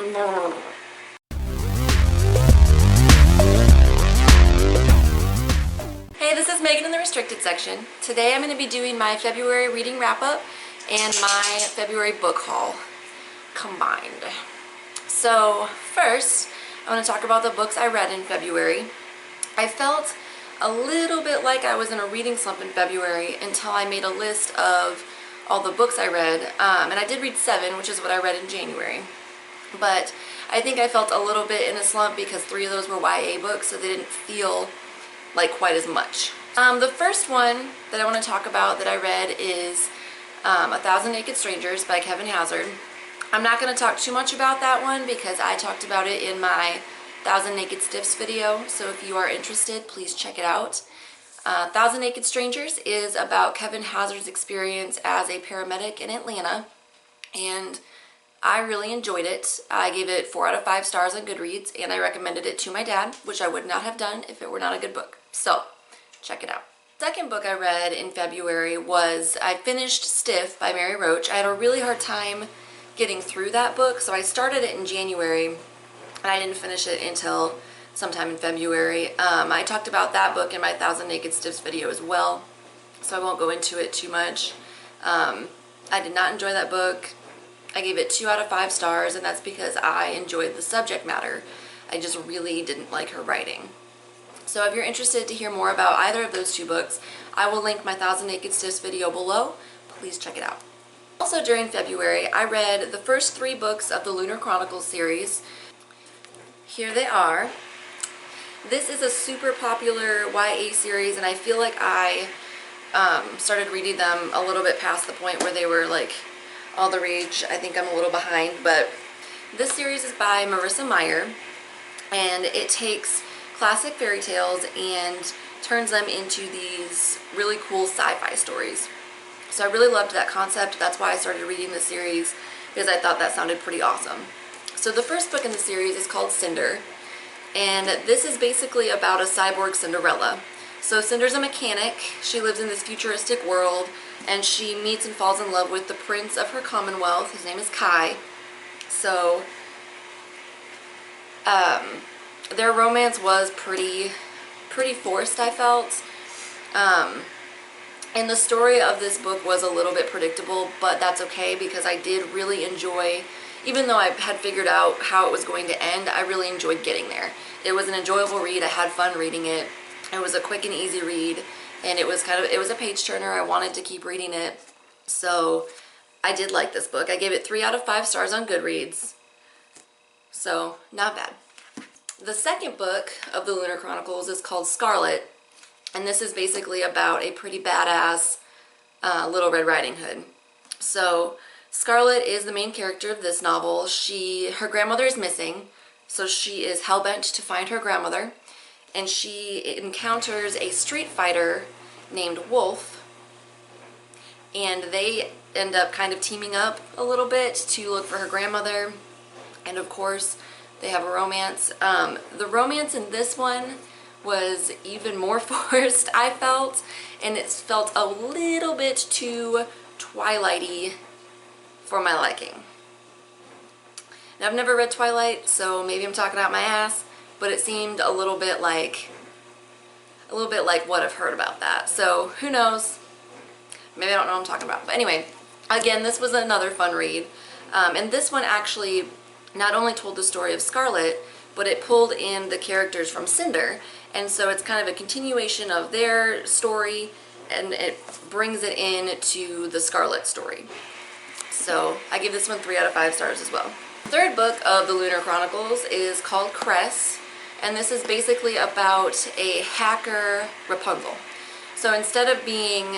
Hey, this is Megan in the restricted section. Today I'm going to be doing my February reading wrap-up and my February book haul combined. So first, I want to talk about the books I read in February. I felt a little bit like I was in a reading slump in February until I made a list of all the books I read, and I did read 7, which is what I read in January. But I think I felt a little bit in a slump because 3 of those were YA books, so they didn't feel like quite as much. The first one that I want to talk about that I read is 1,000 Naked Strangers by Kevin Hazard. I'm not going to talk too much about that one because I talked about it in my 1,000 Naked Stiffs video, so if you are interested, please check it out. 1,000 Naked Strangers is about Kevin Hazard's experience as a paramedic in Atlanta, and I really enjoyed it. I gave it 4 out of 5 stars on Goodreads, and I recommended it to my dad, which I would not have done if it were not a good book. So, check it out. Second book I read in February was, I finished Stiff by Mary Roach. I had a really hard time getting through that book, so I started it in January, and I didn't finish it until sometime in February. I talked about that book in my 1,000 Naked Stiffs video as well, so I won't go into it too much. I did not enjoy that book. I gave it 2 out of 5 stars, and that's because I enjoyed the subject matter. I just really didn't like her writing. So if you're interested to hear more about either of those 2 books, I will link my 1,000 Naked Stiffs video below. Please check it out. Also during February, I read the first 3 books of the Lunar Chronicles series. Here they are. This is a super popular YA series, and I feel like I started reading them a little bit past the point where they were like all the rage. I think I'm a little behind, but this series is by Marissa Meyer, and it takes classic fairy tales and turns them into these really cool sci-fi stories. So I really loved that concept. That's why I started reading the series, because I thought that sounded pretty awesome. So the first book in the series is called Cinder, and this is basically about a cyborg Cinderella. So Cinder's a mechanic. She lives in this futuristic world, and she meets and falls in love with the prince of her commonwealth. His name is Kai. So their romance was pretty forced, I felt. And the story of this book was a little bit predictable, but that's okay because I did really enjoy, even though I had figured out how it was going to end, I really enjoyed getting there. It was an enjoyable read. I had fun reading it. It was a quick and easy read, and it was a page turner. I wanted to keep reading it, so I did like this book. I gave it 3 out of 5 stars on Goodreads, so not bad. The second book of the Lunar Chronicles is called Scarlet, and this is basically about a pretty badass Little Red Riding Hood. So Scarlet is the main character of this novel. Her grandmother is missing, so she is hell-bent to find her grandmother, and she encounters a street fighter named Wolf, and they end up kind of teaming up a little bit to look for her grandmother, and of course they have a romance. The romance in this one was even more forced, I felt, and it felt a little bit too Twilight-y for my liking. Now, I've never read Twilight, so maybe I'm talking out my ass, but it seemed a little bit like what I've heard about that. So who knows? Maybe I don't know what I'm talking about. But anyway, again, this was another fun read. And this one actually not only told the story of Scarlet, but it pulled in the characters from Cinder. And so it's kind of a continuation of their story, and it brings it in to the Scarlet story. So I give this one 3 out of 5 stars as well. The third book of the Lunar Chronicles is called Cress, and this is basically about a hacker Rapunzel. So instead of being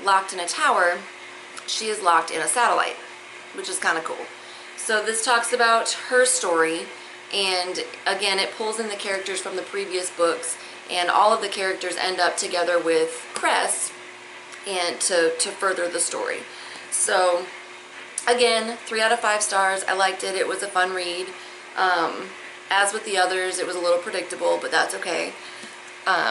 locked in a tower, she is locked in a satellite, which is kind of cool. So this talks about her story, and again, it pulls in the characters from the previous books, and all of the characters end up together with Cress and to further the story. So again, 3 out of 5 stars. I liked it. It was a fun read. As with the others, it was a little predictable, but that's okay,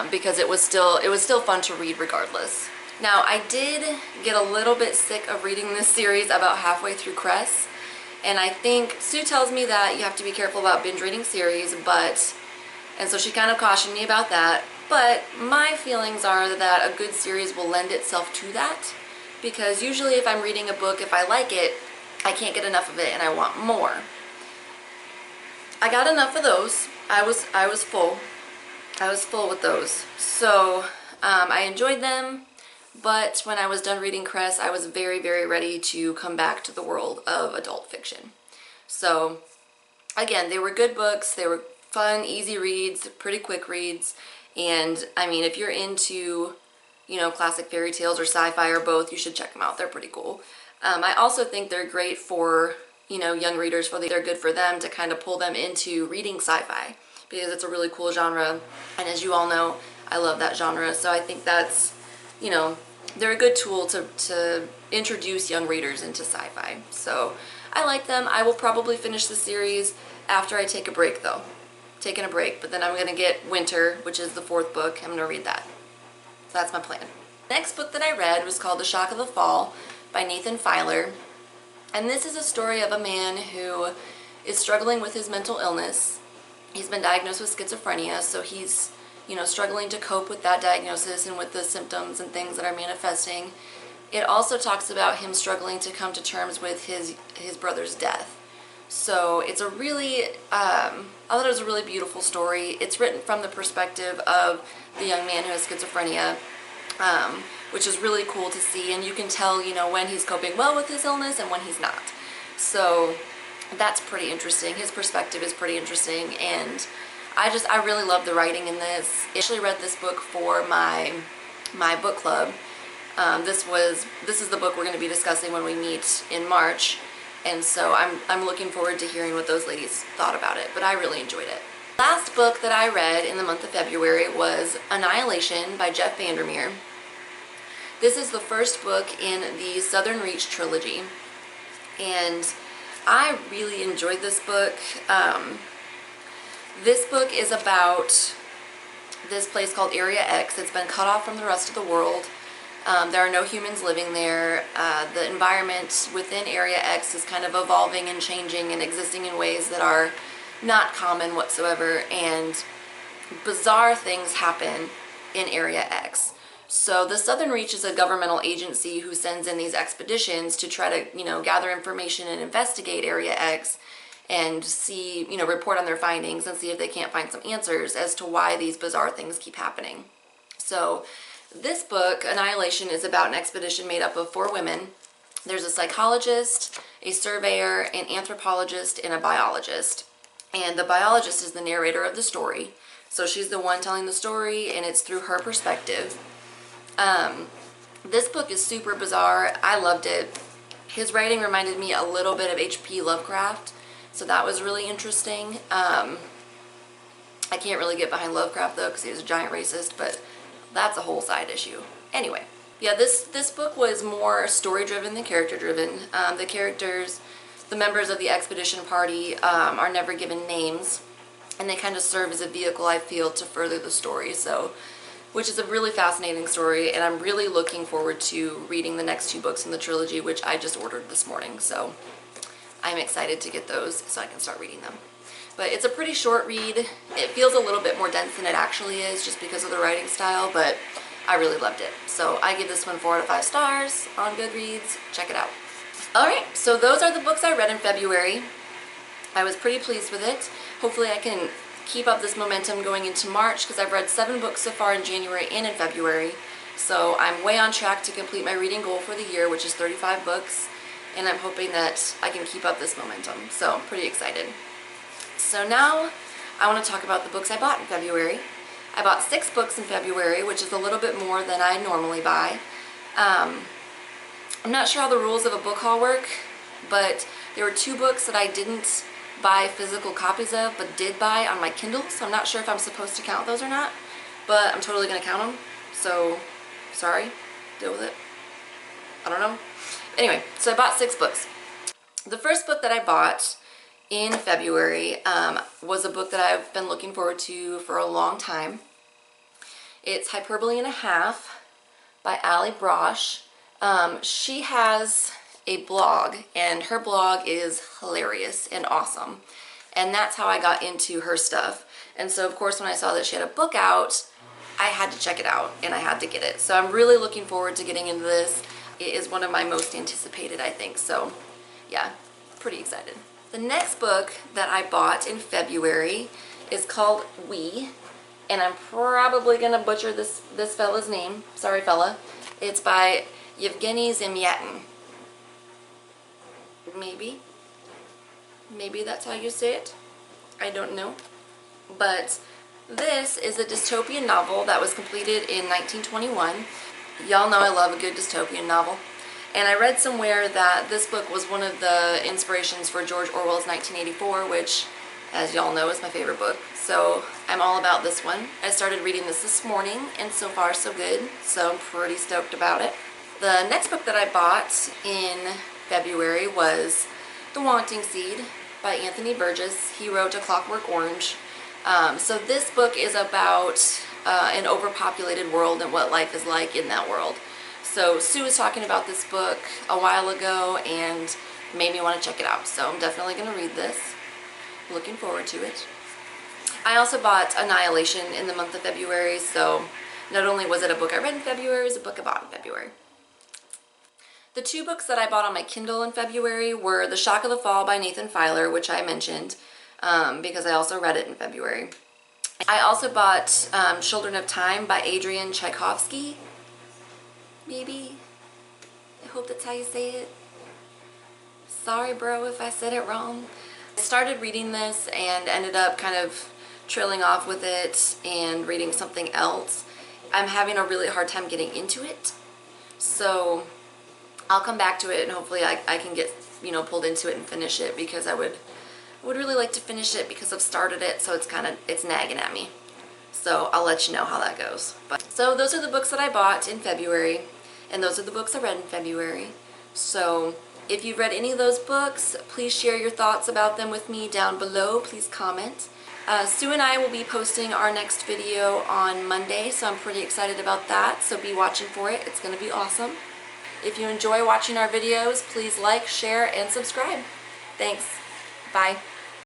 because it was still fun to read regardless. Now, I did get a little bit sick of reading this series about halfway through Cress, And I think Sue tells me that you have to be careful about binge reading series, and so she kind of cautioned me about that. But my feelings are that a good series will lend itself to that, because usually if I'm reading a book, if I like it, I can't get enough of it and I want more. I got enough of those. I was full. I was full with those. So I enjoyed them, but when I was done reading Cress, I was very, very ready to come back to the world of adult fiction. So again, they were good books. They were fun, easy reads, pretty quick reads. And I mean, if you're into, you know, classic fairy tales or sci-fi or both, you should check them out. They're pretty cool. I also think they're great for, you know, young readers. They're good for them to kind of pull them into reading sci-fi, because it's a really cool genre. And as you all know, I love that genre. So I think that's, you know, they're a good tool to introduce young readers into sci-fi. So I like them. I will probably finish the series after I take a break, though. Taking a break, but then I'm going to get Winter, which is the 4th book. I'm going to read that. So that's my plan. The next book that I read was called The Shock of the Fall by Nathan Filer. And this is a story of a man who is struggling with his mental illness. He's been diagnosed with schizophrenia, so he's, you know, struggling to cope with that diagnosis and with the symptoms and things that are manifesting. It also talks about him struggling to come to terms with his brother's death. So it's a really, I thought it was a really beautiful story. It's written from the perspective of the young man who has schizophrenia, which is really cool to see. And you can tell, you know, when he's coping well with his illness and when he's not. So that's pretty interesting. His perspective is pretty interesting. And I really love the writing in this. I actually read this book for my book club. This is the book we're going to be discussing when we meet in March. And so I'm looking forward to hearing what those ladies thought about it, but I really enjoyed it. Last book that I read in the month of February was Annihilation by Jeff Vandermeer. This is the first book in the Southern Reach trilogy, and I really enjoyed this book. This book is about this place called Area X. It's been cut off from the rest of the world. There are no humans living there. The environment within Area X is kind of evolving and changing and existing in ways that are not common whatsoever, and bizarre things happen in Area X. So the Southern Reach is a governmental agency who sends in these expeditions to try to, you know, gather information and investigate Area X and see, you know, report on their findings and see if they can't find some answers as to why these bizarre things keep happening. So this book, Annihilation, is about an expedition made up of 4 women. There's a psychologist, a surveyor, an anthropologist, and a biologist. And the biologist is the narrator of the story. So she's the one telling the story, and it's through her perspective. This book is super bizarre. I loved it. His writing reminded me a little bit of H.P. Lovecraft, so that was really interesting. I can't really get behind Lovecraft, though, because he was a giant racist, but that's a whole side issue. Anyway, yeah, this book was more story-driven than character-driven. The characters, the members of the expedition party, are never given names, and they kind of serve as a vehicle, I feel, to further the story. So, which is a really fascinating story, and I'm really looking forward to reading the next 2 books in the trilogy, which I just ordered this morning. So I'm excited to get those so I can start reading them. But it's a pretty short read. It feels a little bit more dense than it actually is just because of the writing style, but I really loved it. So I give this one 4 out of 5 stars on Goodreads. Check it out. Alright, so those are the books I read in February. I was pretty pleased with it. Hopefully I can keep up this momentum going into March, because I've read 7 books so far in January and in February. So I'm way on track to complete my reading goal for the year, which is 35 books. And I'm hoping that I can keep up this momentum. So I'm pretty excited. So now I want to talk about the books I bought in February. I bought 6 books in February, which is a little bit more than I normally buy. I'm not sure how the rules of a book haul work, but there were 2 books that I didn't buy physical copies of, but did buy on my Kindle, so I'm not sure if I'm supposed to count those or not, but I'm totally going to count them, so sorry, deal with it. I don't know. Anyway, so I bought 6 books. The first book that I bought in February was a book that I've been looking forward to for a long time. It's Hyperbole and a Half by Allie Brosh. She has a blog, and her blog is hilarious and awesome. And that's how I got into her stuff. And so of course when I saw that she had a book out, I had to check it out and I had to get it. So I'm really looking forward to getting into this. It is one of my most anticipated, I think. So yeah, pretty excited. The next book that I bought in February is called We, and I'm probably gonna butcher this fella's name. Sorry, fella. It's by Yevgeny Zamyatin. Maybe that's how you say it. I don't know. But this is a dystopian novel that was completed in 1921. Y'all know I love a good dystopian novel. And I read somewhere that this book was one of the inspirations for George Orwell's 1984, which, as y'all know, is my favorite book. So I'm all about this one. I started reading this morning, and so far so good. So I'm pretty stoked about it. The next book that I bought in February was The Wanting Seed by Anthony Burgess. He wrote A Clockwork Orange. So this book is about an overpopulated world and what life is like in that world. So Sue was talking about this book a while ago and made me want to check it out. So I'm definitely going to read this. Looking forward to it. I also bought Annihilation in the month of February. So not only was it a book I read in February, it was a book I bought in February. The two books that I bought on my Kindle in February were The Shock of the Fall by Nathan Filer, which I mentioned because I also read it in February. I also bought Children of Time by Adrian Tchaikovsky. Maybe. I hope that's how you say it. Sorry, bro, if I said it wrong. I started reading this and ended up kind of trailing off with it and reading something else. I'm having a really hard time getting into it. So I'll come back to it and hopefully I can get, pulled into it and finish it, because I would really like to finish it because I've started it, so it's nagging at me. So I'll let you know how that goes. So those are the books that I bought in February, and those are the books I read in February. So if you've read any of those books, please share your thoughts about them with me down below. Please comment. Sue and I will be posting our next video on Monday, so I'm pretty excited about that. So be watching for it. It's going to be awesome. If you enjoy watching our videos, please like, share, and subscribe. Thanks. Bye.